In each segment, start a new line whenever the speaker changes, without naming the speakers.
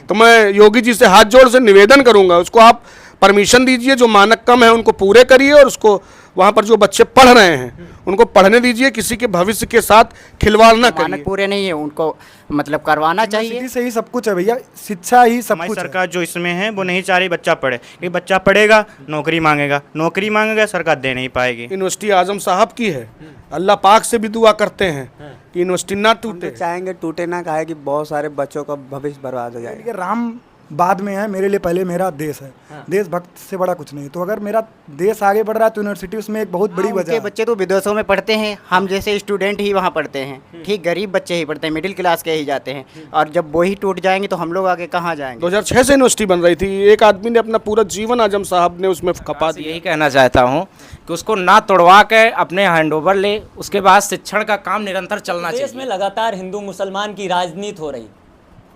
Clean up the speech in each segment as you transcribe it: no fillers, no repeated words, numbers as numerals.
तो मैं योगी जी से हाथ जोड़ से निवेदन करूंगा, उसको आप परमिशन दीजिए, जो मानक कम है उनको पूरे करिए और उसको वहाँ पर जो बच्चे पढ़ रहे हैं उनको पढ़ने दीजिए, किसी के भविष्य के साथ खिलवाड़ ना करिए।
मानक पूरे नहीं है उनको मतलब करवाना चाहिए।
यूनिवर्सिटी से ही सब कुछ है भैया, शिक्षा ही सब
हमारी
कुछ है।
सरकार जो इसमें है वो नहीं चाह रही बच्चा पढ़े, क्योंकि बच्चा पढ़ेगा नौकरी मांगेगा सरकार दे नहीं पाएगी।
यूनिवर्सिटी आजम साहब की है, अल्लाह पाक से भी दुआ करते हैं कि यूनिवर्सिटी ना टूटे।
चाहेंगे टूटे ना, काहे कि बहुत सारे बच्चों का भविष्य बर्बाद हो जाएगा।
ये राम बाद में है, मेरे लिए पहले मेरा देश है। देशभक्त से बड़ा कुछ नहीं। तो अगर मेरा देश आगे बढ़ रहा है तो यूनिवर्सिटी उसमें एक बहुत बड़ी वजह
उनके
है।
बच्चे तो विदेशों में पढ़ते हैं, हम जैसे स्टूडेंट ही वहाँ पढ़ते हैं। ठीक, गरीब बच्चे ही पढ़ते हैं, मिडिल क्लास के ही जाते हैं। और जब वो ही टूट जाएंगे तो हम लोग आगे कहाँ जाएंगे।
2006 से यूनिवर्सिटी बन रही थी, एक आदमी ने अपना पूरा जीवन आजम साहब ने उसमें खपा दिया।
यही कहना चाहता हूँ कि उसको ना तोड़वा के अपने हैंडओवर ले, उसके बाद शिक्षण का काम निरंतर चलना
देश
चाहिए।
में लगातार हिंदू मुसलमान की राजनीति हो रही,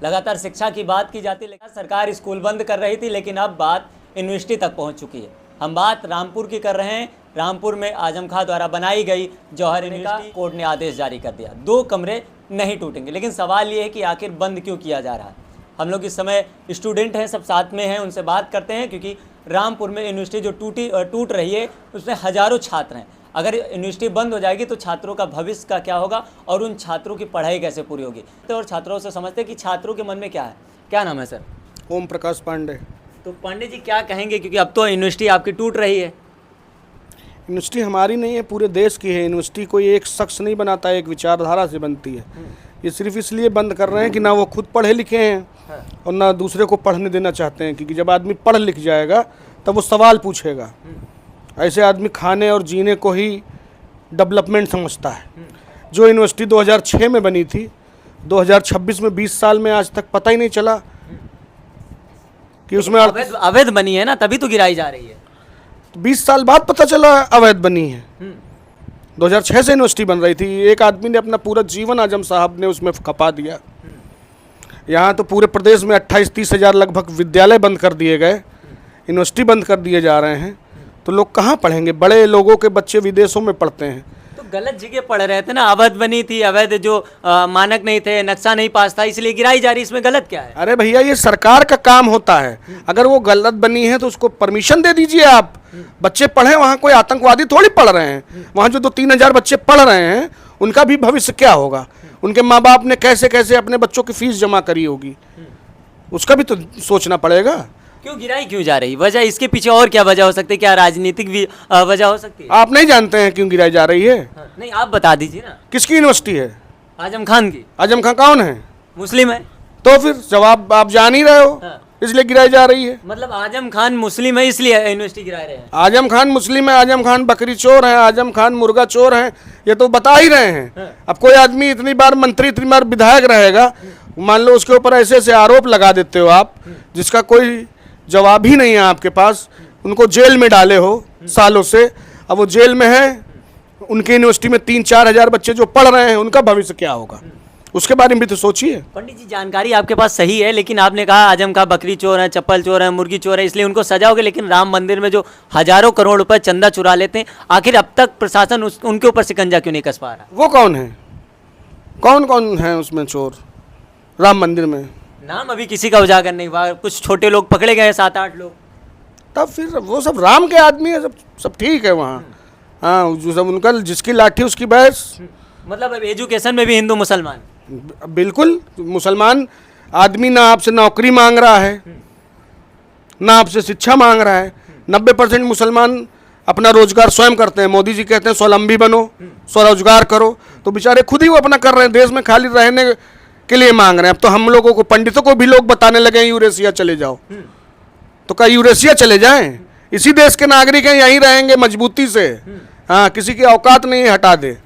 लगातार शिक्षा की बात की जाती, लेकिन सरकार स्कूल बंद कर रही थी, लेकिन अब बात यूनिवर्सिटी तक पहुंच चुकी है। हम बात रामपुर की कर रहे हैं। रामपुर में आजम खां द्वारा बनाई गई जौहर यूनिवर्सिटी, कोर्ट ने आदेश जारी कर दिया 2 कमरे नहीं टूटेंगे। लेकिन सवाल ये है कि आखिर बंद क्यों किया जा रहा है। हम लोग इस समय स्टूडेंट हैं, सब साथ में हैं, उनसे बात करते हैं, क्योंकि रामपुर में यूनिवर्सिटी जो टूट रही है उसमें हज़ारों छात्र हैं। अगर यूनिवर्सिटी बंद हो जाएगी तो छात्रों का भविष्य का क्या होगा और उन छात्रों की पढ़ाई कैसे पूरी होगी। तो और छात्रों से समझते हैं कि छात्रों के मन में क्या है। क्या नाम है सर?
ओम प्रकाश पांडे।
तो पांडे जी क्या कहेंगे, क्योंकि अब तो यूनिवर्सिटी आपकी टूट रही है।
यूनिवर्सिटी हमारी नहीं है, पूरे देश की है। यूनिवर्सिटी कोई एक शख्स नहीं बनाता है, एक विचारधारा से बनती है। ये सिर्फ इसलिए बंद कर रहे हैं कि ना वो खुद पढ़े लिखे हैं और ना दूसरे को पढ़ने देना चाहते हैं, क्योंकि जब आदमी पढ़ लिख जाएगा तब वो सवाल पूछेगा। ऐसे आदमी खाने और जीने को ही डेवलपमेंट समझता है। जो यूनिवर्सिटी 2006 में बनी थी, 2026 में 20 साल में आज तक पता ही नहीं चला कि उसमें
अवैध बनी है ना, तभी तो गिराई जा रही है।
20 साल बाद पता चला अवैध बनी है। 2006 से यूनिवर्सिटी बन रही थी, एक आदमी ने अपना पूरा जीवन आजम साहब ने उसमें खपा दिया। यहाँ तो पूरे प्रदेश में 28-30 हज़ार लगभग विद्यालय बंद कर दिए गए, यूनिवर्सिटी बंद कर दिए जा रहे हैं। तो लोग कहाँ पढ़ेंगे? बड़े लोगों के बच्चे विदेशों में पढ़ते हैं।
तो गलत जगह पढ़ रहे थे ना, अवैध बनी थी, अवैध जो मानक नहीं थे, नक्शा नहीं पास था, इसलिए गिराई जा रही। इसमें गलत क्या है?
अरे भैया, ये सरकार का काम होता है। अगर वो गलत बनी है तो उसको परमिशन दे दीजिए आप, बच्चे पढ़ें। वहाँ कोई आतंकवादी थोड़ी पढ़ रहे हैं। वहाँ जो 2-3 हज़ार बच्चे पढ़ रहे हैं उनका भी भविष्य क्या होगा? उनके माँ बाप ने कैसे कैसे अपने बच्चों की फीस जमा करी होगी, उसका भी तो सोचना पड़ेगा।
क्यों गिराई क्यों जा रही? वजह इसके पीछे और क्या वजह हो सकती है? क्या राजनीतिक भी वजह हो सकती है?
आप नहीं जानते हैं क्यों गिराई जा रही है?
नहीं, आप बता दीजिए ना।
किसकी यूनिवर्सिटी है?
आजम खान की।
आजम खान कौन है?
मुस्लिम है।
तो फिर जवाब आप जान ही रहे हो, इसलिए गिराई जा रही है।
मतलब आजम खान मुस्लिम है इसलिए यूनिवर्सिटी गिरा रहे हैं।
आजम खान मुस्लिम है, आजम खान बकरी चोर है, आजम खान मुर्गा चोर है, ये तो बता ही रहे हैं। अब कोई आदमी इतनी बार मंत्री, इतनी बार विधायक रहेगा, मान लो उसके ऊपर ऐसे ऐसे आरोप लगा देते हो आप जिसका कोई जवाब ही नहीं है आपके पास। उनको जेल में डाले हो सालों से, अब वो जेल में है। उनकी यूनिवर्सिटी में 3-4 हज़ार बच्चे जो पढ़ रहे हैं उनका भविष्य क्या होगा, उसके बारे में भी तो सोचिए।
पंडित जी, जानकारी आपके पास सही है, लेकिन आपने कहा आजम खान बकरी चोर है, चप्पल चोर है, मुर्गी चोर है, इसलिए उनको सजाओगे। लेकिन राम मंदिर में जो हजारों करोड़ रुपए चंदा चुरा लेते हैं, आखिर अब तक प्रशासन उनके ऊपर शिकंजा क्यों नहीं कस पा रहा?
वो कौन है? कौन कौन है उसमें चोर राम मंदिर में?
नाम अभी किसी का उजागर नहीं हुआ। कुछ छोटे लोग पकड़े गए, 7-8 लोग।
तब फिर वो सब राम के आदमी है, सब ठीक है वहाँ। हाँ, जो सब उनका जिसकी लाठी उसकी भैंस।
मतलब अब एजुकेशन में भी हिंदू मुसलमान।
बिल्कुल, मुसलमान आदमी ना आपसे नौकरी मांग रहा है, ना आपसे शिक्षा मांग रहा है। 90% मुसलमान अपना रोजगार स्वयं करते हैं। मोदी जी कहते हैं स्वावलंबी बनो, स्वरोजगार करो, तो बेचारे खुद ही वो अपना कर रहे हैं। देश में खाली रहने के लिए मांग रहे हैं। अब तो हम लोगों को, पंडितों को भी लोग बताने लगे यूरेशिया चले जाओ। तो क्या यूरेशिया चले जाएं? इसी देश के नागरिक हैं, यहीं रहेंगे मजबूती से। हाँ, किसी की औकात नहीं हटा दे।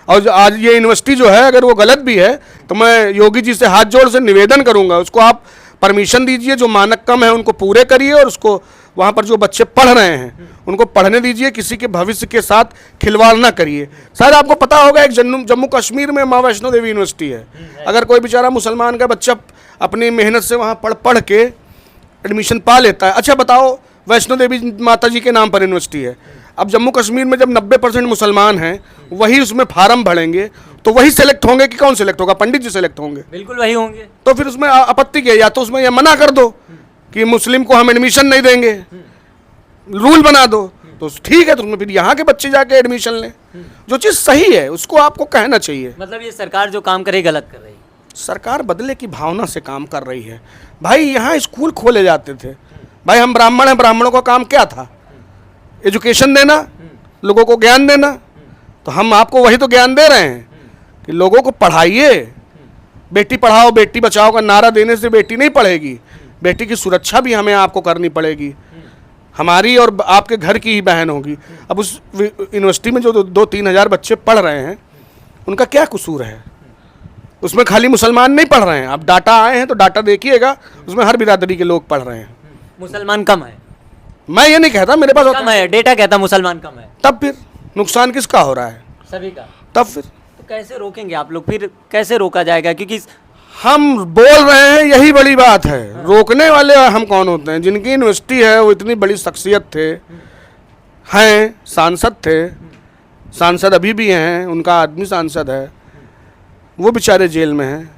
और आज ये यूनिवर्सिटी जो है, अगर वो गलत भी है तो मैं योगी जी से हाथ जोड़ से निवेदन करूंगा, उसको आप परमिशन दीजिए, जो मानक कम है उनको पूरे करिए और उसको वहाँ पर जो बच्चे पढ़ रहे हैं उनको पढ़ने दीजिए, किसी के भविष्य के साथ खिलवाड़ ना करिए। शायद आपको पता होगा, एक जम्मू कश्मीर में माँ वैष्णो देवी यूनिवर्सिटी है। अगर कोई बेचारा मुसलमान का बच्चा अपनी मेहनत से वहाँ पढ़ के एडमिशन पा लेता है, अच्छा बताओ, वैष्णो देवी माता जी के नाम पर यूनिवर्सिटी है। अब जम्मू कश्मीर में जब 90% मुसलमान हैं, वही उसमें फार्म भरेंगे, तो वही सेलेक्ट होंगे कि कौन सेलेक्ट होगा? पंडित जी सेलेक्ट होंगे।
बिल्कुल वही होंगे।
तो फिर उसमें आपत्ति क्या है? या तो उसमें ये मना कर दो कि मुस्लिम को हम एडमिशन नहीं देंगे, रूल बना दो, तो ठीक है, तो उसमें फिर यहाँ के बच्चे जाके एडमिशन लें। जो चीज़ सही है उसको आपको कहना चाहिए।
मतलब ये सरकार जो काम करे गलत कर रही है।
सरकार बदले की भावना से काम कर रही है। भाई यहाँ स्कूल खोले जाते थे, भाई हम ब्राह्मण हैं, ब्राह्मणों का काम क्या था? एजुकेशन देना, लोगों को ज्ञान देना। तो हम आपको वही तो ज्ञान दे रहे हैं कि लोगों को पढ़ाइए। बेटी पढ़ाओ बेटी बचाओ का नारा देने से बेटी नहीं पढ़ेगी, बेटी की सुरक्षा भी हमें आपको करनी पड़ेगी। हमारी और आपके घर की ही बहन होगी। अब उस यूनिवर्सिटी में जो 2-3 हज़ार बच्चे पढ़ रहे हैं, उनका क्या कसूर है? उसमें खाली मुसलमान नहीं पढ़ रहे हैं। अब डाटा आए हैं तो डाटा देखिएगा, उसमें हर बिरादरी के लोग पढ़ रहे हैं।
मुसलमान कम है?
मैं ये नहीं कहता, मेरे पास
कम है, डेटा कहता मुसलमान कम है।
तब फिर नुकसान किसका हो रहा है?
सभी का।
तब फिर
तो कैसे रोकेंगे आप लोग? फिर कैसे रोका जाएगा? क्योंकि
हम बोल रहे हैं, यही बड़ी बात है। रोकने वाले हम कौन होते हैं? जिनकी यूनिवर्सिटी है वो इतनी बड़ी शख्सियत थे, हैं, सांसद थे, सांसद अभी भी हैं, उनका आदमी सांसद है, वो बेचारे जेल में हैं।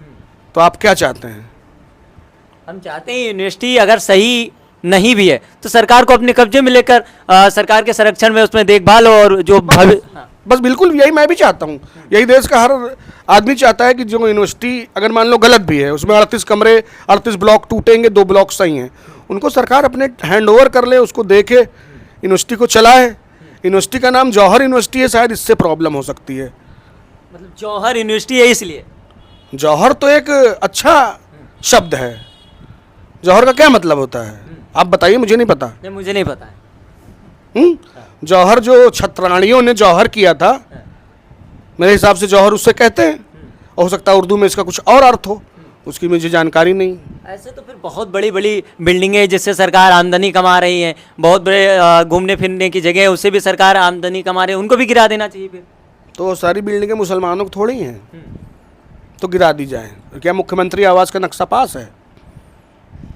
तो आप क्या चाहते हैं?
हम चाहते हैं यूनिवर्सिटी अगर सही नहीं भी है तो सरकार को अपने कब्जे में लेकर सरकार के संरक्षण में उसमें देखभाल और जो
बस बिल्कुल यही मैं भी चाहता हूँ। यही देश का हर आदमी चाहता है कि जो यूनिवर्सिटी अगर मान लो गलत भी है, उसमें 38 कमरे 38 ब्लॉक टूटेंगे, 2 ब्लॉक सही हैं, उनको सरकार अपने हैंड ओवर कर ले, उसको देखे, यूनिवर्सिटी को चलाए। यूनिवर्सिटी का नाम जौहर यूनिवर्सिटी है, शायद इससे प्रॉब्लम हो सकती है।
मतलब जौहर यूनिवर्सिटी है इसलिए?
जौहर तो एक अच्छा शब्द है। जौहर का क्या मतलब होता है आप बताइए, मुझे नहीं पता।
नहीं, मुझे नहीं पता है।
जौहर जो छत्राणियों ने जौहर किया था, मेरे हिसाब से जौहर उससे कहते हैं। हो सकता है उर्दू में इसका कुछ और अर्थ हो, उसकी मुझे जानकारी नहीं।
ऐसे तो फिर बहुत बड़ी बड़ी बिल्डिंगें जिससे सरकार आमदनी कमा रही है, बहुत बड़े घूमने फिरने की जगह है, उससे भी सरकार आमदनी कमा रही है, उनको भी गिरा देना चाहिए फिर।
तो सारी बिल्डिंगें मुसलमानों की थोड़ी हैं, तो गिरा दी जाए। क्या मुख्यमंत्री आवास का नक्शा पास है?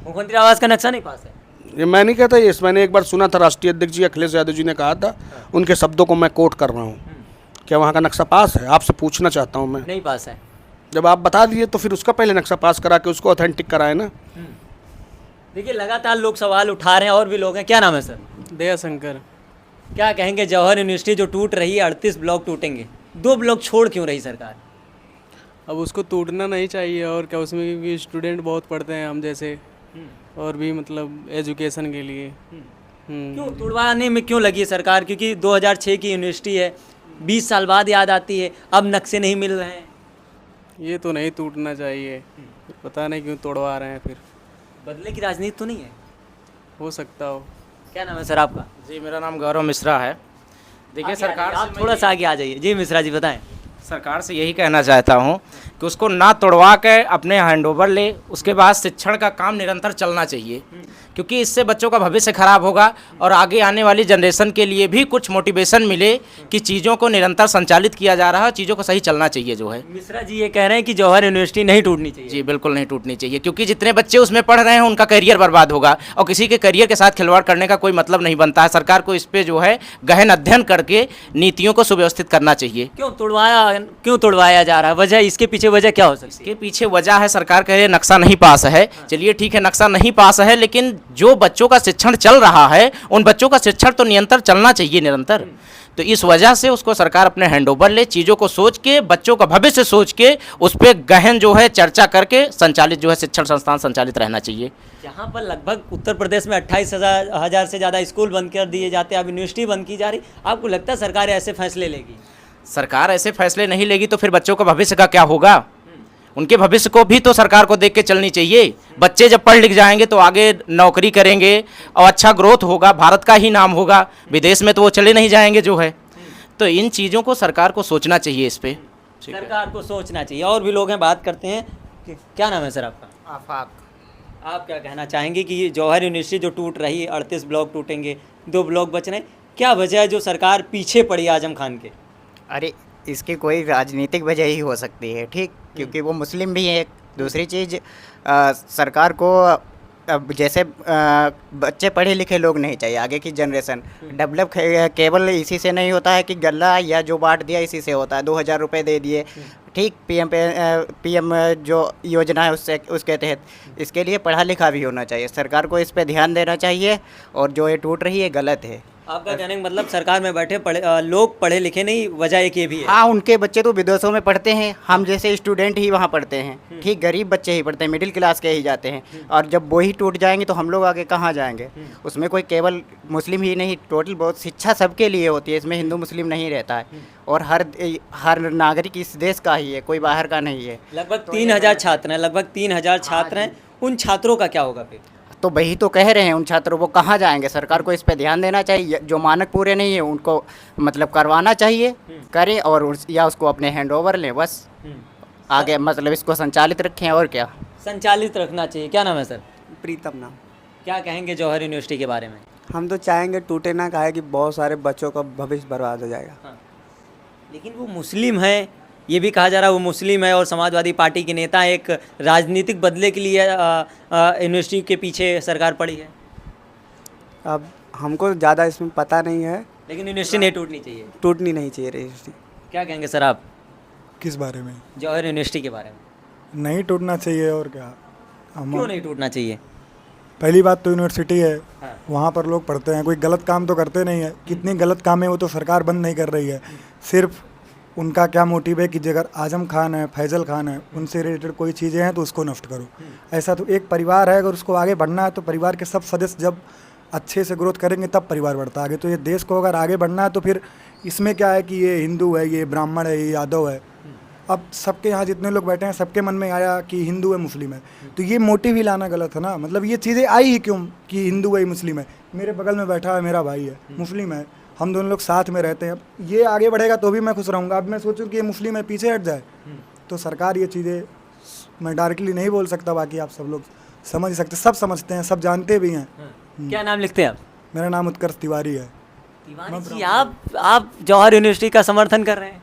मुख्यमंत्री आवास का नक्शा नहीं पास है?
ये मैं नहीं कहता, ये मैंने एक बार सुना था, राष्ट्रीय अध्यक्ष जी अखिलेश यादव जी ने कहा था, उनके शब्दों को मैं कोट कर रहा हूँ। क्या वहाँ का नक्शा पास है? आपसे पूछना चाहता हूँ मैं।
नहीं पास है।
जब आप बता दिए तो फिर उसका पहले नक्शा पास करा के उसको ऑथेंटिक कराए ना।
देखिए लगातार लोग सवाल उठा रहे हैं, और भी लोग हैं। क्या नाम है सर?
दया शंकर।
क्या कहेंगे, जौहर यूनिवर्सिटी जो टूट रही है, 38 ब्लॉक टूटेंगे, 2 ब्लॉक छोड़ क्यों रही सरकार?
अब उसको टूटना नहीं चाहिए और क्या, उसमें क्योंकि स्टूडेंट बहुत पढ़ते हैं हम जैसे, और भी मतलब एजुकेशन के लिए।
क्यों तुड़वाने में क्यों लगी है सरकार? क्योंकि 2006 की यूनिवर्सिटी है, 20 साल बाद याद आती है, अब नक्शे नहीं मिल रहे हैं।
ये तो नहीं टूटना चाहिए, पता नहीं क्यों तोड़वा रहे हैं फिर।
बदले की राजनीति तो नहीं है?
हो सकता हो।
क्या नाम है सर आपका?
जी मेरा नाम गौरव मिश्रा है। देखिए सरकार
आप थोड़ा सा आगे आ जाइए। जी मिश्रा जी बताएं।
सरकार से यही कहना चाहता हूँ कि उसको ना तोड़वा के अपने हैंडओवर ले, उसके बाद शिक्षण का काम निरंतर चलना चाहिए, क्योंकि इससे बच्चों का भविष्य खराब होगा और आगे आने वाली जनरेशन के लिए भी कुछ मोटिवेशन मिले कि चीज़ों को निरंतर संचालित किया जा रहा है, चीज़ों को सही चलना चाहिए जो है।
मिश्रा जी ये कह रहे हैं कि जौहर यूनिवर्सिटी नहीं टूटनी चाहिए।
जी बिल्कुल नहीं टूटनी चाहिए, क्योंकि जितने बच्चे उसमें पढ़ रहे हैं उनका करियर बर्बाद होगा और किसी के करियर के साथ खिलवाड़ करने का कोई मतलब नहीं बनता है। सरकार को इस पर जो है गहन अध्ययन करके नीतियों को सुव्यवस्थित करना चाहिए।
क्यों तोड़वाया जा रहा है? वजह, इसके पीछे वजह क्या हो सकती है?
इसके पीछे वजह है सरकार कह रही है नक्शा नहीं पास है। चलिए ठीक है, नक्शा नहीं पास है, लेकिन जो बच्चों का शिक्षण चल रहा है उन बच्चों का शिक्षण तो निरंतर चलना चाहिए, निरंतर। तो इस वजह से उसको सरकार अपने हैंडओवर ले, चीज़ों को सोच के, बच्चों का भविष्य सोच के उस पर गहन जो है चर्चा करके संचालित जो है शिक्षण संस्थान संचालित रहना चाहिए।
यहाँ पर लगभग उत्तर प्रदेश में 28,000 से ज़्यादा स्कूल बंद कर दिए जाते हैं, अब यूनिवर्सिटी बंद की जा रही। आपको लगता है सरकार ऐसे फैसले लेगी?
सरकार ऐसे फैसले नहीं लेगी तो फिर बच्चों का भविष्य का क्या होगा? उनके भविष्य को भी तो सरकार को देख के चलनी चाहिए। बच्चे जब पढ़ लिख जाएंगे तो आगे नौकरी करेंगे और अच्छा ग्रोथ होगा, भारत का ही नाम होगा, विदेश में तो वो चले नहीं जाएंगे जो है। तो इन चीज़ों को सरकार को सोचना चाहिए, इस पर
सरकार को सोचना चाहिए। और भी लोग हैं, बात करते हैं। क्या नाम है सर आपका?
आफाक।
आप क्या कहना चाहेंगे कि ये जौहर यूनिवर्सिटी जो टूट रही है, 38 ब्लॉक टूटेंगे, 2 ब्लॉक बच रहे हैं, क्या वजह है जो सरकार पीछे पड़ी आजम खान के?
अरे इसकी कोई राजनीतिक वजह ही हो सकती है, ठीक, क्योंकि वो मुस्लिम भी है। दूसरी चीज़, सरकार को अब जैसे बच्चे पढ़े लिखे लोग नहीं चाहिए, आगे की जनरेशन डेवलप केवल इसी से नहीं होता है कि गल्ला या जो बांट दिया इसी से होता है। 2000 रुपये दे दिए, ठीक, पीएम जो योजना है उसके तहत। इसके लिए पढ़ा लिखा भी होना चाहिए, सरकार को इस पे ध्यान देना चाहिए, और जो ये टूट रही है गलत है।
आपका कहने का मतलब सरकार में बैठे लोग पढ़े लिखे नहीं, वजह एक ये भी है।
हाँ, उनके बच्चे तो विदेशों में पढ़ते हैं, हम जैसे स्टूडेंट ही वहाँ पढ़ते हैं, ठीक, गरीब बच्चे ही पढ़ते हैं, मिडिल क्लास के ही जाते हैं। और जब वो ही टूट जाएंगे तो हम लोग आगे कहाँ जाएंगे। उसमें कोई केवल मुस्लिम ही नहीं, टोटल बहुत शिक्षा सबके लिए होती है, इसमें हिंदू मुस्लिम नहीं रहता है। और हर नागरिक इस देश का ही है, कोई बाहर का नहीं है।
लगभग 3000 छात्र हैं, लगभग 3000 छात्र हैं। उन छात्रों का क्या होगा फिर?
तो वही तो कह रहे हैं, उन छात्रों को कहाँ जाएंगे। सरकार को इस पे ध्यान देना चाहिए, जो मानक पूरे नहीं है उनको मतलब करवाना चाहिए, करें, और या उसको अपने हैंड ओवर लें, बस आगे मतलब इसको संचालित रखें। और क्या
संचालित रखना चाहिए। क्या नाम है सर?
प्रीतम नाम।
क्या कहेंगे जौहर यूनिवर्सिटी के बारे में?
हम तो चाहेंगे टूटे ना, काहे कि बहुत सारे बच्चों का भविष्य बर्बाद हो जाएगा।
लेकिन वो मुस्लिम है, ये भी कहा जा रहा है वो मुस्लिम है, और समाजवादी पार्टी के नेता, एक राजनीतिक बदले के लिए यूनिवर्सिटी के पीछे सरकार पड़ी है।
अब हमको ज़्यादा इसमें पता नहीं है,
लेकिन यूनिवर्सिटी नहीं टूटनी चाहिए।
टूटनी नहीं चाहिए यूनिवर्सिटी।
क्या कहेंगे सर आप
किस बारे में?
जौहर यूनिवर्सिटी के बारे में?
नहीं टूटना चाहिए, और क्या।
क्यों नहीं टूटना चाहिए?
पहली बात तो यूनिवर्सिटी है,
हाँ।
वहाँ पर लोग पढ़ते हैं, कोई गलत काम तो करते नहीं है। कितनी गलत काम है वो तो सरकार बंद नहीं कर रही है। सिर्फ उनका क्या मोटिव है कि अगर आजम खान है, फैजल खान है, उनसे रिलेटेड कोई चीज़ें हैं तो उसको नष्ट करो। ऐसा तो एक परिवार है, अगर उसको आगे बढ़ना है तो परिवार के सब सदस्य जब अच्छे से ग्रोथ करेंगे तब परिवार बढ़ता है आगे। तो ये देश को अगर आगे बढ़ना है तो फिर इसमें क्या है कि ये हिंदू है, ये ब्राह्मण है, ये यादव है। अब सबके यहाँ जितने लोग बैठे हैं सबके मन में आया कि हिंदू है, मुस्लिम है, तो ये मोटिव ही लाना गलत है ना। मतलब ये चीज़ें आई ही क्यों कि हिंदू है, मुस्लिम है। मेरे बगल में बैठा है मेरा भाई है, मुस्लिम है, हम दोनों लोग साथ में रहते हैं। ये आगे बढ़ेगा तो भी मैं खुश रहूँगा। अब मैं सोचूं कि ये मुस्लिम है, पीछे हट जाए, तो सरकार ये चीज़ें, मैं डायरेक्टली नहीं बोल सकता, बाकी आप सब लोग समझ सकते, सब समझते हैं, सब जानते भी हैं।
क्या नाम लिखते हैं आप?
मेरा नाम उत्कर्ष तिवारी है।
तिवारी जी, आप जौहर यूनिवर्सिटी का समर्थन कर रहे हैं?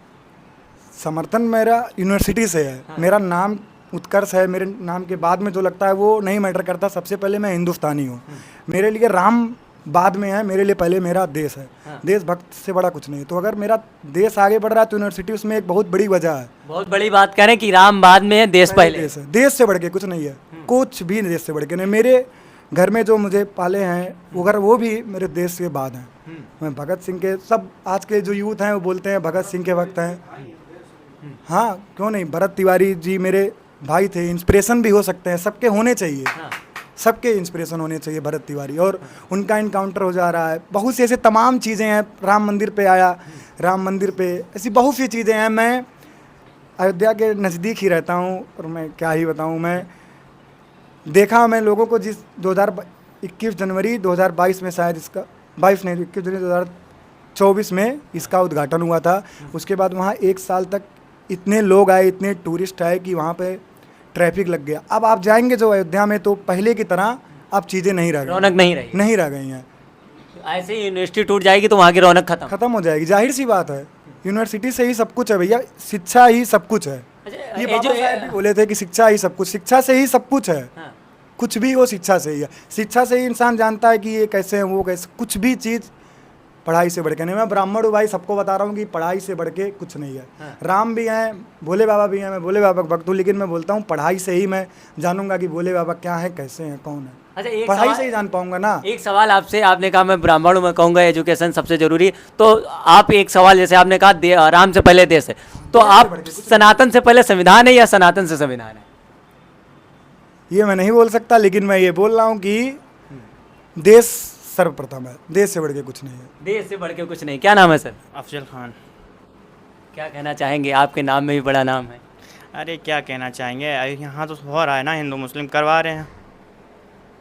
समर्थन मेरा यूनिवर्सिटी से है। मेरा नाम उत्कर्ष है, मेरे नाम के बाद में जो लगता है वो नहीं मैटर करता। सबसे पहले मैं हिंदुस्तानी हूँ, मेरे लिए राम बाद में है, मेरे लिए पहले मेरा देश है। देशभक्त से बड़ा कुछ नहीं। तो अगर मेरा देश आगे बढ़ रहा है तो यूनिवर्सिटी उसमें एक बहुत बड़ी वजह है।
बहुत बड़ी बात कह रहे हैं कि राम बाद में है, देश पहले।
देश है, देश से बढ़ के कुछ नहीं है, कुछ भी देश से बढ़ के नहीं। मेरे घर में जो मुझे पाले हैं अगर वो भी मेरे देश के बाद हैं। मैं भगत सिंह के, सब आज के जो यूथ हैं वो बोलते हैं भगत सिंह के वक्त हैं। हाँ, क्यों नहीं, भरत तिवारी जी मेरे भाई थे, इंस्पिरेशन भी हो सकते हैं, सबके होने चाहिए। सबके इंस्पिरेशन होने चाहिए भरत तिवारी, और उनका इनकाउंटर हो जा रहा है। बहुत सी ऐसे तमाम चीज़ें हैं, राम मंदिर पे आया, राम मंदिर पे, ऐसी बहुत सी चीज़ें हैं। मैं अयोध्या के नज़दीक ही रहता हूँ, और मैं क्या ही बताऊँ, मैं देखा मैं लोगों को जिस 21 जनवरी 2022 में शायद इसका 22 नहीं 21 जनवरी 2024 में इसका उद्घाटन हुआ था। उसके बाद वहाँ 1 साल तक इतने लोग आए, इतने टूरिस्ट आए कि वहाँ पे ट्रैफिक लग गया। अब आप जाएंगे जो अयोध्या में तो पहले की तरह अब चीज़ें नहीं रह गई,
रौनक नहीं
रह गई हैं।
ऐसे ही यूनिवर्सिटी टूट जाएगी तो वहाँ की रौनक
खत्म हो जाएगी, जाहिर सी बात है। यूनिवर्सिटी से ही सब कुछ है भैया, शिक्षा ही सब कुछ है। ये बाबा साहब भी बोले थे कि शिक्षा ही सब कुछ, शिक्षा से ही सब कुछ है। कुछ भी वो शिक्षा से ही है। शिक्षा से ही इंसान जानता है कि ये कैसे है, वो कैसे, कुछ भी चीज़ पढ़ाई से बढ़ के नहीं। मैं ब्राह्मण हूँ भाई, सबको बता रहा हूँ कि पढ़ाई से बढ़ के कुछ नहीं है। राम भी हैं, भोले बाबा भी हैं, मैं भोले बाबा का भक्त हूँ, लेकिन मैं बोलता हूँ पढ़ाई से ही मैं जानूंगा कि भोले बाबा क्या है, कैसे हैं, कौन है।
अच्छा,
पढ़ाई से ही जान पाऊंगा ना।
एक सवाल आपसे, आपने कहा मैं ब्राह्मण हूँ, मैं कहूँगा एजुकेशन सबसे जरूरी, तो आप एक सवाल, जैसे आपने कहा राम से पहले देश है, तो आप सनातन से पहले संविधान है या सनातन से संविधान है?
ये मैं नहीं बोल सकता, लेकिन मैं ये बोल रहा हूँ कि देश सर्वप्रथम है, देश से बढ़ के कुछ नहीं है।
देश से बढ़ के कुछ नहीं। क्या नाम है सर?
अफजल खान।
क्या कहना चाहेंगे, आपके नाम में भी बड़ा नाम है?
अरे क्या कहना चाहेंगे, यहाँ तो हो रहा है ना, हिंदू मुस्लिम करवा रहे हैं।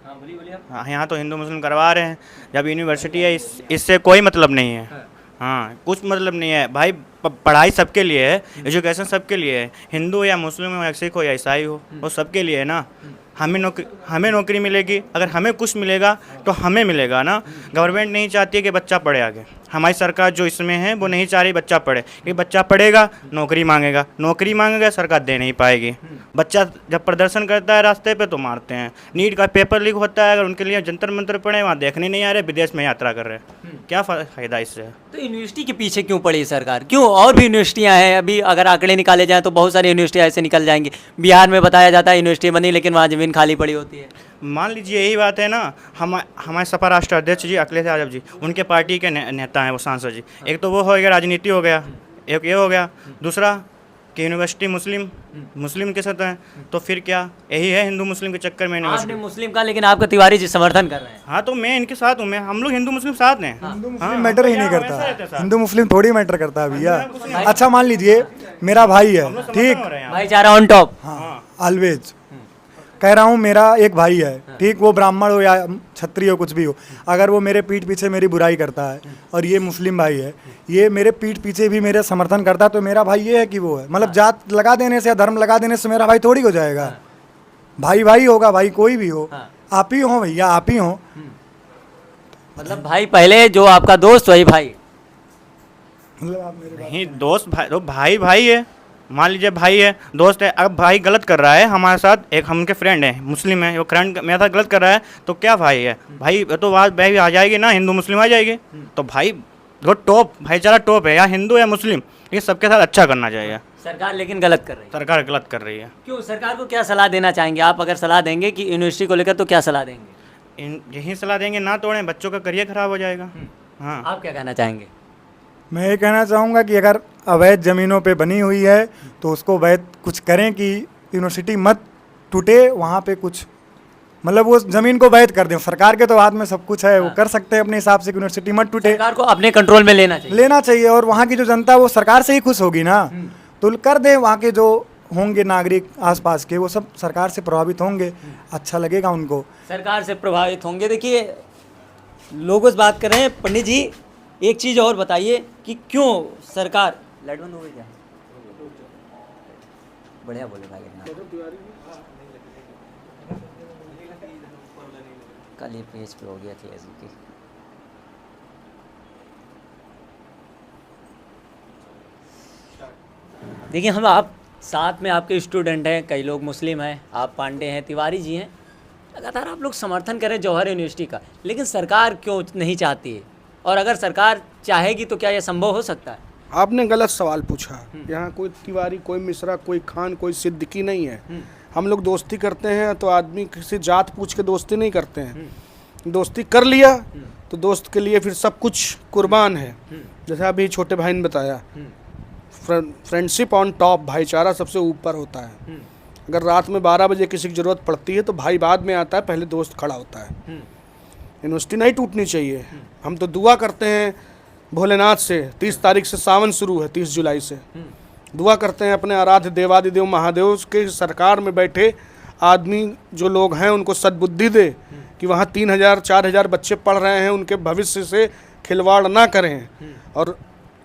हाँ, बोलिए आप।
हाँ, यहाँ तो हिंदू मुस्लिम करवा रहे हैं। जब यूनिवर्सिटी है इससे कोई मतलब नहीं है। हाँ, कुछ मतलब नहीं है भाई। पढ़ाई सबके लिए है, एजुकेशन सबके लिए है। हिंदू या मुस्लिम हो या सिख हो या ईसाई हो, वो सबके लिए है ना। हमें नौकरी मिलेगी, अगर हमें कुछ मिलेगा तो हमें मिलेगा ना। गवर्नमेंट नहीं चाहती है कि बच्चा पढ़े आगे। हमारी सरकार जो इसमें है वो नहीं चाह रही बच्चा पढ़े, क्योंकि बच्चा पढ़ेगा नौकरी मांगेगा सरकार दे नहीं पाएगी। बच्चा जब प्रदर्शन करता है रास्ते पे तो मारते हैं। नीट का पेपर लीक होता है, अगर उनके लिए जंतर मंतर पड़े वहाँ देखने नहीं आ रहे, विदेश में यात्रा कर रहे हैं, क्या फ़ायदा इससे।
तो यूनिवर्सिटी के पीछे क्यों पड़ी सरकार? क्यों? और भी यूनिवर्सिटियां हैं, अभी अगर आंकड़े निकाले जाएं तो बहुत सारी यूनिवर्सिटियां ऐसे निकल जाएंगी। बिहार में बताया जाता है यूनिवर्सिटी बनी लेकिन वहाँ ज़मीन खाली पड़ी होती है।
मान लीजिए यही बात है ना, हमारे सपा राष्ट्र अध्यक्ष जी अखिलेश यादव जी, उनके पार्टी के नेता हैं वो सांसद जी। एक तो वो हो गया, राजनीति हो गया, एक ये हो गया, दूसरा कि यूनिवर्सिटी मुस्लिम के साथ है, तो फिर क्या यही है हिंदू मुस्लिम के चक्कर में
आपने
यूनिवर्सिटी।
मुस्लिम का, लेकिन आपका तिवारी जी समर्थन कर रहे हैं।
हाँ तो मैं इनके साथ हूँ, हम लोग हिंदू मुस्लिम साथ हैं।
हिंदू
हाँ,
मुस्लिम मैटर ही नहीं
हमेशा रहते हैं
करता,
साथ।
हिंदू मुस्लिम थोड़ी मैटर करता है भैया। अच्छा मान लीजिए मेरा भाई है, ठीक,
भाईचारा ऑन टॉप।
हाँ ऑलवेज कह रहा हूँ, मेरा एक भाई है, ठीक, वो ब्राह्मण हो या क्षत्रिय हो कुछ भी हो, अगर वो मेरे पीठ पीछे मेरी बुराई करता है और ये मुस्लिम भाई है, ये मेरे पीठ पीछे भी मेरे समर्थन करता है, तो मेरा भाई ये है कि वो है, मतलब जात लगा देने से या धर्म लगा देने से मेरा भाई थोड़ी हो जाएगा। भाई भाई होगा, भाई कोई भी हो, आप ही हो भैया, आप ही हो।
मतलब भाई पहले जो आपका दोस्त वही भाई।
मतलब आप मेरे
नहीं दोस्त भाई, तो भाई है, मान लीजिए भाई है, दोस्त है, अब भाई गलत कर रहा है हमारे साथ, एक हम उनके फ्रेंड हैं मुस्लिम है, वो फ्रेंड मेरे साथ गलत कर रहा है, तो क्या भाई है, भाई तो बात भाई आ जाएगी ना, हिंदू मुस्लिम आ जाएगी। तो भाई वो टॉप भाईचारा टॉप है, या हिंदू या मुस्लिम, ये सबके साथ अच्छा करना चाहिए।
सरकार लेकिन गलत कर रही है।
सरकार गलत कर रही है।
क्यों? सरकार को क्या सलाह देना चाहेंगे आप? अगर सलाह देंगे कि यूनिवर्सिटी को लेकर, तो क्या सलाह देंगे?
यही सलाह देंगे, ना तोड़ें, बच्चों का करियर खराब हो जाएगा। हाँ
आप क्या कहना चाहेंगे?
मैं ये कहना चाहूँगा कि अगर अवैध ज़मीनों पे बनी हुई है तो उसको वैध कुछ करें कि यूनिवर्सिटी मत टूटे, वहाँ पे कुछ मतलब वो ज़मीन को वैध कर दें। सरकार के तो हाथ में सब कुछ है, वो कर सकते हैं अपने हिसाब से कि यूनिवर्सिटी मत टूटे,
सरकार को अपने कंट्रोल में लेना चाहिए।
और वहाँ की जो जनता है वो सरकार से ही खुश होगी ना, तो कर दें। वहाँ के जो होंगे नागरिक आसपास के, वो सब सरकार से प्रभावित होंगे, अच्छा लगेगा उनको।
सरकार से प्रभावित होंगे। देखिए लोग इस बात कर रहे हैं। पंडित जी एक चीज़ और बताइए कि क्यों सरकार, लाइट बंद हो गई क्या? बढ़िया बोले भाई, कल ये पेज पे हो गया थी ऐसी की। देखिए हम आप साथ में आपके स्टूडेंट हैं, कई लोग मुस्लिम हैं, आप पांडे हैं, तिवारी जी हैं, लगातार आप लोग समर्थन करें जौहर यूनिवर्सिटी का, लेकिन सरकार क्यों नहीं चाहती है? और अगर सरकार चाहेगी तो क्या यह संभव हो सकता है?
आपने गलत सवाल पूछा। यहाँ कोई तिवारी, कोई मिश्रा, कोई खान, कोई सिद्दीकी नहीं है। हम लोग दोस्ती करते हैं तो आदमी किसी जात पूछ के दोस्ती नहीं करते हैं। दोस्ती कर लिया तो दोस्त के लिए फिर सब कुछ कुर्बान है। जैसे अभी छोटे भाई ने बताया, फ्रेंडशिप ऑन टॉप, भाईचारा सबसे ऊपर होता है। अगर रात में 12 बजे किसी की ज़रूरत पड़ती है तो भाई बाद में आता है, पहले दोस्त खड़ा होता है। यूनिवर्सिटी नहीं टूटनी चाहिए। हम तो दुआ करते हैं भोलेनाथ से, 30 तारीख से सावन शुरू है, 30 जुलाई से दुआ करते हैं अपने आराध्य देवादिदेव महादेव के सरकार में बैठे आदमी जो लोग हैं उनको सद्बुद्धि दे कि वहाँ 3000-4000 बच्चे पढ़ रहे हैं, उनके भविष्य से खिलवाड़ ना करें। और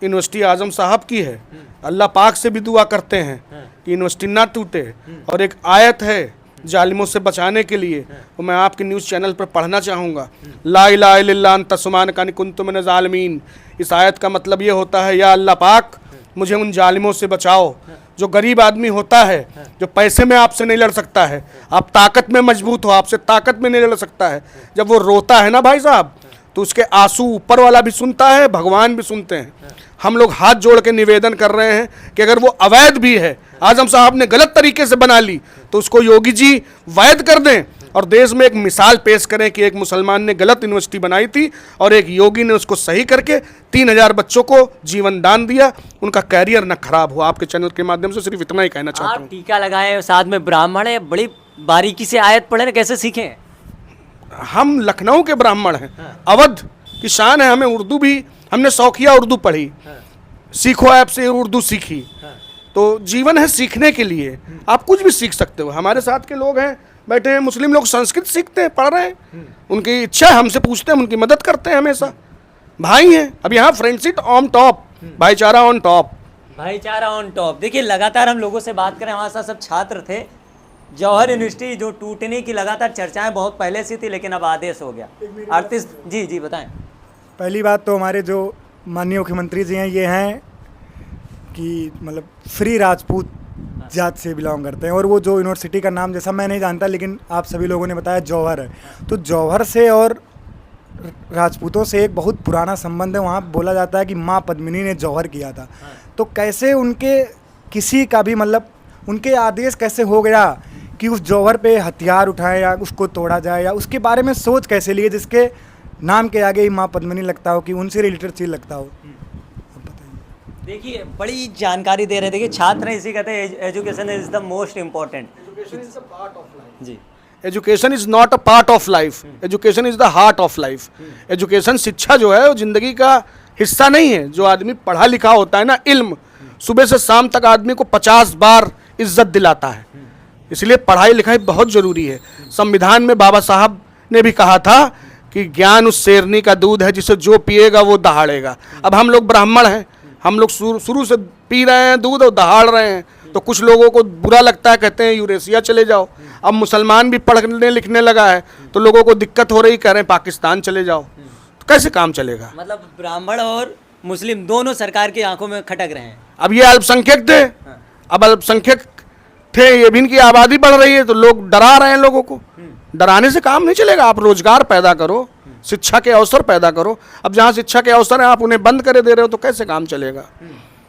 यूनिवर्सिटी आजम साहब की है, अल्लाह पाक से भी दुआ करते हैं कि यूनिवर्सिटी ना टूटे। और एक आयत है जालिमों से बचाने के लिए, वो मैं आपके न्यूज़ चैनल पर पढ़ना चाहूँगा। ला इलाहा इल्लल्लाह अन्ता सुब्हानका कुन्तु मिनज़ ज़ालिमीन। इस आयत का मतलब ये होता है, या अल्लाह पाक मुझे उन जालिमों से बचाओ। जो गरीब आदमी होता है, जो पैसे में आपसे नहीं लड़ सकता है, आप ताकत में मजबूत हो, आपसे ताकत में नहीं लड़ सकता है, जब वो रोता है ना भाई साहब, तो उसके आंसू ऊपर वाला भी सुनता है, भगवान भी सुनते हैं। हम लोग हाथ जोड़ के निवेदन कर रहे हैं कि अगर वो अवैध भी है, आजम साहब ने गलत तरीके से बना ली, तो उसको योगी जी वैध कर दें और देश में एक मिसाल पेश करें कि एक मुसलमान ने गलत यूनिवर्सिटी बनाई थी और एक योगी ने उसको सही करके 3000 बच्चों को जीवन दान दिया, उनका कैरियर न खराब हुआ। आपके चैनल के माध्यम से सिर्फ इतना ही कहना चाहता हूँ।
आप टीका लगाए, साथ में ब्राह्मण है, बड़ी बारीकी से आयत पढ़े ना, कैसे सीखे?
हम लखनऊ के ब्राह्मण हैं, अवध की शान है। हमें उर्दू भी, हमने शौकिया उर्दू पढ़ी, सीखो ऐप से उर्दू सीखी। तो जीवन है सीखने के लिए, आप कुछ भी सीख सकते हो। हमारे साथ के लोग हैं बैठे हैं, मुस्लिम लोग संस्कृत सीखते हैं, पढ़ रहे हैं, उनकी इच्छा है, हमसे पूछते हैं, हम उनकी मदद करते हैं हमेशा। भाई हैं। अब यहाँ फ्रेंडशिप ऑन टॉप, भाईचारा ऑन टॉप।
भाईचारा ऑन टॉप। देखिए लगातार हम लोगों से बात करें, हमारे साथ सब छात्र थे। जौहर यूनिवर्सिटी जो टूटने की लगातार चर्चाएं बहुत पहले से थी, लेकिन अब आदेश हो गया। आर्टिस्ट जी बताएं।
पहली बात तो हमारे जो माननीय मुख्यमंत्री जी हैं ये हैं कि मतलब फ्री राजपूत जात से बिलोंग करते हैं, और वो जो यूनिवर्सिटी का नाम जैसा मैं नहीं जानता लेकिन आप सभी लोगों ने बताया जौहर है, तो जौहर से और राजपूतों से एक बहुत पुराना संबंध है। वहाँ बोला जाता है कि माँ पद्मिनी ने जौहर किया था, तो कैसे उनके किसी का भी मतलब उनके आदेश कैसे हो गया कि उस जौहर पे हथियार उठाए या उसको तोड़ा जाए, या उसके बारे में सोच कैसे लिए जिसके नाम के आगे ही माँ पद्मिनी लगता हो कि उनसे रिलेटेड चीज लगता हो। अब बताइए।
देखिए बड़ी जानकारी दे रहे थे कि छात्र हैं, इसी कहते हैं education is the most important जी।
Education is not a part of life, education is the heart of life. Education शिक्षा जो है वो जिंदगी का हिस्सा नहीं है। जो आदमी पढ़ा लिखा होता है ना, इल्म सुबह से शाम तक आदमी को 50 बार इज्जत दिलाता है। इसलिए पढ़ाई लिखाई बहुत ज़रूरी है। संविधान में बाबा साहब ने भी कहा था कि ज्ञान उस शेरनी का दूध है जिसे जो पिएगा वो दहाड़ेगा। अब हम लोग ब्राह्मण हैं, हम लोग शुरू से पी रहे हैं दूध और दहाड़ रहे हैं, तो कुछ लोगों को बुरा लगता है, कहते हैं यूरेशिया चले जाओ। अब मुसलमान भी पढ़ने लिखने लगा है तो लोगों को दिक्कत हो रही, कह रहे हैं पाकिस्तान चले जाओ। तो कैसे काम चलेगा?
मतलब ब्राह्मण और मुस्लिम दोनों सरकार की आंखों में खटक रहे हैं।
अब ये अल्पसंख्यक थे, अब अल्पसंख्यक थे, ये भी इनकी आबादी बढ़ रही है तो लोग डरा रहे हैं लोगों को। डराने से काम नहीं चलेगा। आप रोजगार पैदा करो, शिक्षा के अवसर पैदा करो। अब जहाँ शिक्षा के अवसर हैं आप उन्हें बंद करे दे रहे हो तो कैसे काम चलेगा?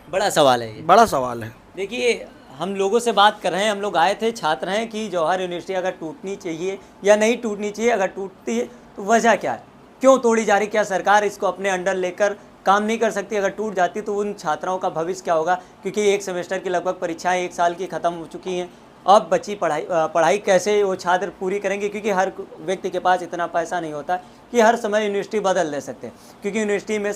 बड़ा सवाल है ये।
बड़ा सवाल है।
देखिए हम लोगों से बात कर रहे हैं, हम लोग आए थे, छात्र हैं, कि जौहर यूनिवर्सिटी अगर टूटनी चाहिए या नहीं टूटनी चाहिए, अगर टूटती है तो वजह क्या है, क्यों तोड़ी जा रही, क्या सरकार इसको अपने अंडर लेकर काम नहीं कर सकती? अगर टूट जाती तो उन छात्राओं का भविष्य क्या होगा? क्योंकि एक सेमेस्टर की लगभग परीक्षाएं 1 साल की ख़त्म हो चुकी हैं। अब बची पढ़ाई कैसे वो छात्र पूरी करेंगे? क्योंकि हर व्यक्ति के पास इतना पैसा नहीं होता कि हर समय यूनिवर्सिटी बदल दे सकते हैं। क्योंकि यूनिवर्सिटी में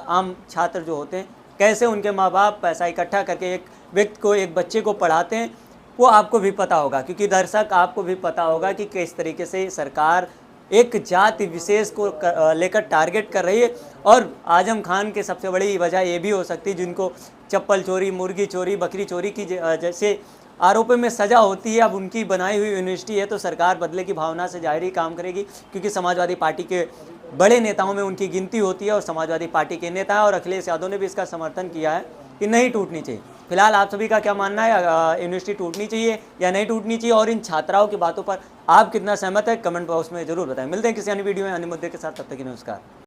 आम छात्र जो होते हैं, कैसे उनके माँ बाप पैसा इकट्ठा करके एक व्यक्ति को, एक बच्चे को पढ़ाते हैं, वो आपको भी पता होगा। क्योंकि दर्शक आपको भी पता होगा कि किस तरीके से सरकार एक जाति विशेष को लेकर टारगेट कर रही है। और आजम खान के सबसे बड़ी वजह ये भी हो सकती है, जिनको चप्पल चोरी, मुर्गी चोरी, बकरी चोरी की जैसे आरोपों में सज़ा होती है, अब उनकी बनाई हुई यूनिवर्सिटी है तो सरकार बदले की भावना से जाहिर ही काम करेगी। क्योंकि समाजवादी पार्टी के बड़े नेताओं में उनकी गिनती होती है और समाजवादी पार्टी के नेता हैं, और अखिलेश यादव ने भी इसका समर्थन किया है कि नहीं टूटनी चाहिए। फिलहाल आप सभी का क्या मानना है, यूनिवर्सिटी टूटनी चाहिए या नहीं टूटनी चाहिए, और इन छात्राओं की बातों पर आप कितना सहमत है, कमेंट बॉक्स में जरूर बताएं। मिलते हैं किसी अन्य वीडियो में अन्य मुद्दे के साथ, तब तक के नमस्कार।